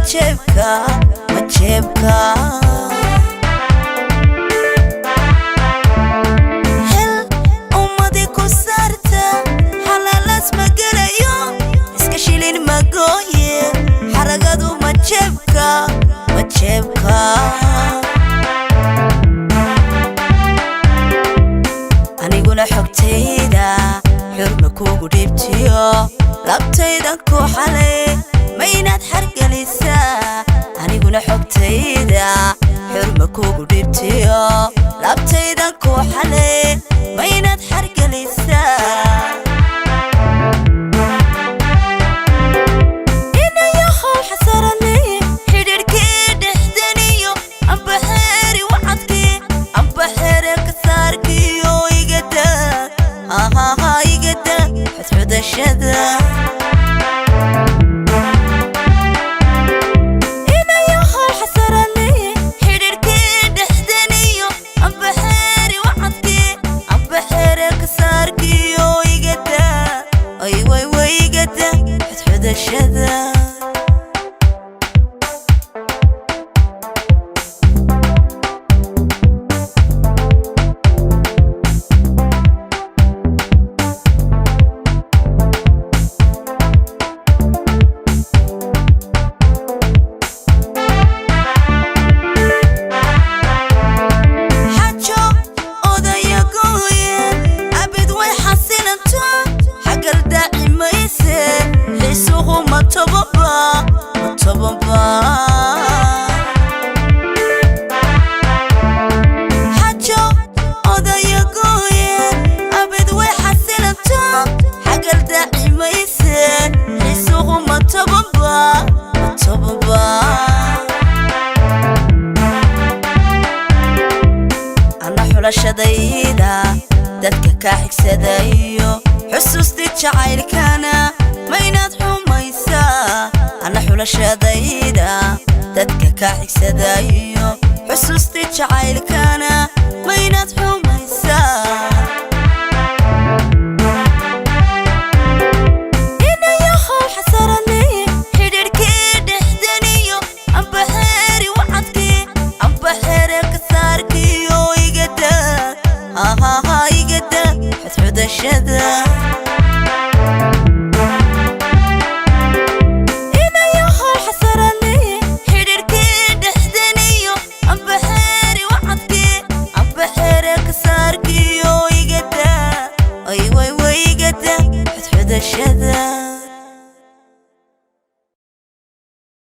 مجيبكا هل أمدي كسرتا حلالات مقريو اسكشيلين مقوي حرقادو مجيبكا أنيقونا حقتيدا حرمكوكو ديبتيو لابتيدا كو حالي ميناد حرق لسا أنيقونا حقتيدا حرمكوكو ديبتيو لابتيدا كو حالي ميناد حرق لسا xodashada ina yahay xasarani xidhirkii dhexdaniyo amba xeeri wacadkii amba xeeri kasaarkiyo igadaa ay way igada xodashada xodashadayda dadka ka xigsadayo xusuusti jacaylkana maynaad xumaysaa ana xodashadayda dadka ka xigsadayo xusuusti jacaylkana maynaad xumaysaa ina yahay xasarani xidhirkii dhexdaniyo amba xeeri wacadkii amba xeeri kasaarkiyo igadaa xodashada